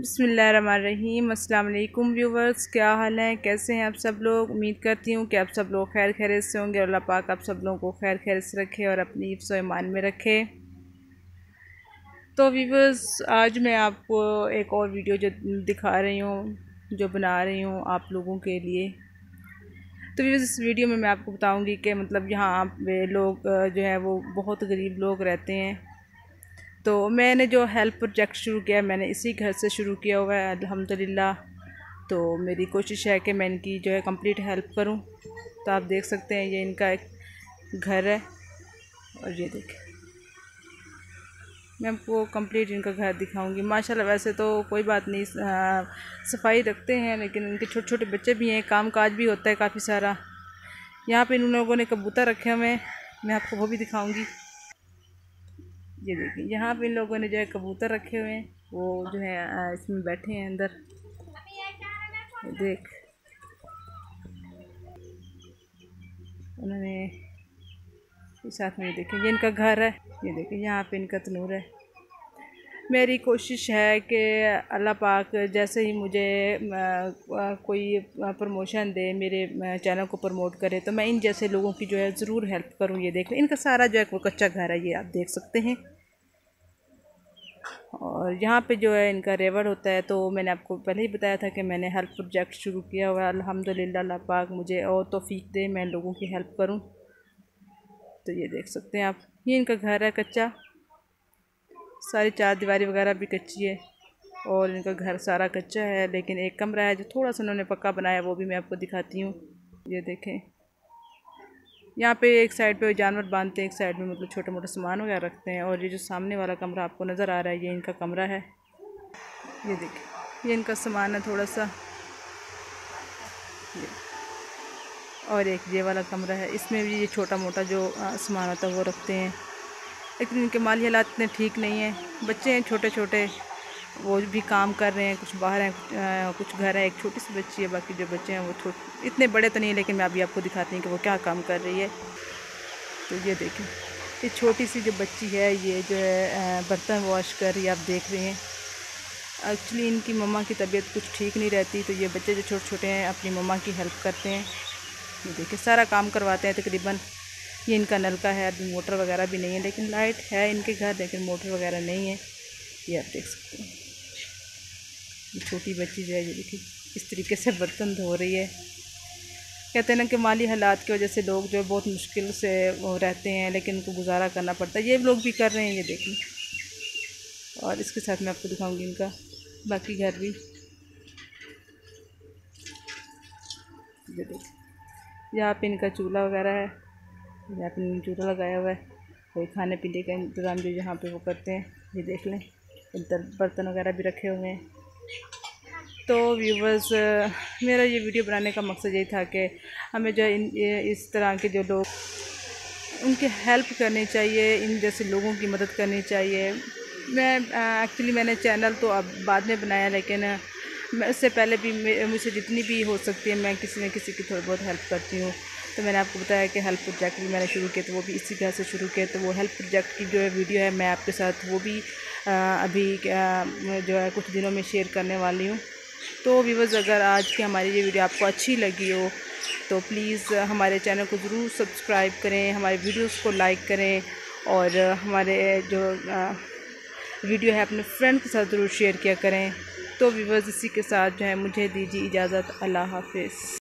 बिस्मिल्लाहिर्रहमानिर्रहीम। अस्सलाम वालेकुम व्यूवर्स, क्या हाल है, कैसे हैं आप सब लोग। उम्मीद करती हूँ कि आप सब लोग खैर खैरियत से होंगे। अल्लाह पाक आप सब लोगों को खैर खैरियत से रखे और अपनी हिफ्ज़ व ईमान में रखे। तो व्यूवर्स, आज मैं आपको एक और वीडियो जो दिखा रही हूँ, जो बना रही हूँ आप लोगों के लिए। तो व्यूवर्स, इस वीडियो में मैं आपको बताऊँगी कि मतलब यहाँ पे लोग जो है वो बहुत गरीब लोग रहते हैं। तो मैंने जो हेल्प प्रोजेक्ट शुरू किया, मैंने इसी घर से शुरू किया हुआ है अल्हम्दुलिल्लाह। तो मेरी कोशिश है कि मैं इनकी जो है कंप्लीट हेल्प करूं। तो आप देख सकते हैं ये इनका एक घर है और ये देखें, मैं आपको कंप्लीट इनका घर दिखाऊंगी। माशाल्लाह वैसे तो कोई बात नहीं, सफाई रखते हैं, लेकिन इनके छोटे छोटे बच्चे भी हैं, काम काज भी होता है काफ़ी सारा। यहाँ पे इन लोगों ने कबूतर रखे हुए हैं, मैं आपको वो भी दिखाऊँगी। ये देखिए, यहाँ पे इन लोगों ने जो है कबूतर रखे हुए हैं, वो जो है इसमें बैठे हैं अंदर। देख, उन्होंने साथ में देखें, ये इनका घर है। ये देखिए, यहाँ पे इनका तनूर है। मेरी कोशिश है कि अल्लाह पाक जैसे ही मुझे कोई प्रमोशन दे, मेरे चैनल को प्रमोट करे, तो मैं इन जैसे लोगों की जो है ज़रूर हेल्प करूँ। ये देख लें, इनका सारा जो है वो कच्चा घर है, ये आप देख सकते हैं। और यहाँ पे जो है इनका रेवड़ होता है। तो मैंने आपको पहले ही बताया था कि मैंने हेल्प प्रोजेक्ट शुरू किया हुआ है। अल्हम्दुलिल्लाह, अल्लाह पाक मुझे और तौफीक दे, मैं लोगों की हेल्प करूँ। तो ये देख सकते हैं आप, ये इनका घर है कच्चा, सारी चार दीवारी वगैरह भी कच्ची है और इनका घर सारा कच्चा है। लेकिन एक कमरा है जो थोड़ा सा उन्होंने पक्का बनाया, वो भी मैं आपको दिखाती हूँ। ये देखें, यहाँ पे एक साइड पे जानवर बांधते हैं, एक साइड में मतलब छोटा मोटा सामान वगैरह रखते हैं। और ये जो सामने वाला कमरा आपको नज़र आ रहा है, ये इनका कमरा है। ये देखिए, ये इनका सामान है थोड़ा सा। ये और एक ये वाला कमरा है, इसमें भी ये छोटा मोटा जो सामान होता है वो रखते हैं। लेकिन इनके माली हालात इतने ठीक नहीं हैं, बच्चे हैं छोटे छोटे, वो भी काम कर रहे हैं, कुछ बाहर हैं, कुछ घर है। एक छोटी सी बच्ची है, बाकी जो बच्चे हैं वो इतने बड़े तो नहीं है, लेकिन मैं अभी आपको दिखाती हूँ कि वो क्या काम कर रही है। तो ये देखें, ये छोटी सी जो बच्ची है, ये जो है बर्तन वॉश कर रही है, आप देख रहे हैं। एक्चुअली इनकी मम्मा की तबीयत कुछ ठीक नहीं रहती, तो ये बच्चे जो छोटे छोटे हैं अपनी मम्मा की हेल्प करते हैं। ये देखिए, सारा काम करवाते हैं तकरीबन। ये इनका नलका है, अभी मोटर वगैरह भी नहीं है, लेकिन लाइट है इनके घर, लेकिन मोटर वगैरह नहीं है। ये आप देख सकते हैं, ये छोटी बच्ची जो है, ये देखिए इस तरीके से बर्तन धो रही है। कहते हैं ना कि माली हालात की वजह से लोग जो बहुत मुश्किल से वो रहते हैं, लेकिन उनको गुजारा करना पड़ता है। ये लोग भी कर रहे हैं, ये देखें। और इसके साथ मैं आपको दिखाऊंगी इनका बाकी घर भी। ये देखें, यहाँ पे इनका चूल्हा वगैरह है, यहाँ पे चूल्हा लगाया हुआ है। कोई खाने पीने का इंतज़ाम जो यहाँ पे वो करते हैं। ये देख लें, इधर बर्तन वगैरह भी रखे हुए हैं। तो व्यूवर्स, मेरा ये वीडियो बनाने का मकसद यही था कि हमें जो इस तरह के जो लोग, उनकी हेल्प करनी चाहिए, इन जैसे लोगों की मदद करनी चाहिए। मैं एक्चुअली मैंने चैनल तो अब बाद में बनाया, लेकिन मैं उससे पहले भी मुझसे जितनी भी हो सकती है मैं किसी न किसी की थोड़ी बहुत हेल्प करती हूँ। तो मैंने आपको बताया कि हेल्प प्रोजेक्ट भी मैंने शुरू किया, तो वो भी इसी घर से शुरू किया। तो वो हेल्प प्रोजेक्ट की जो है वीडियो है, मैं आपके साथ वो भी अभी जो है कुछ दिनों में शेयर करने वाली हूँ। तो व्यूअर्स, अगर आज की हमारी ये वीडियो आपको अच्छी लगी हो, तो प्लीज़ हमारे चैनल को ज़रूर सब्सक्राइब करें, हमारे वीडियोस को लाइक करें, और हमारे जो वीडियो है अपने फ्रेंड के साथ ज़रूर शेयर किया करें। तो व्यूअर्स, इसी के साथ जो है मुझे दीजिए इजाज़त। अल्लाह हाफ़िज़।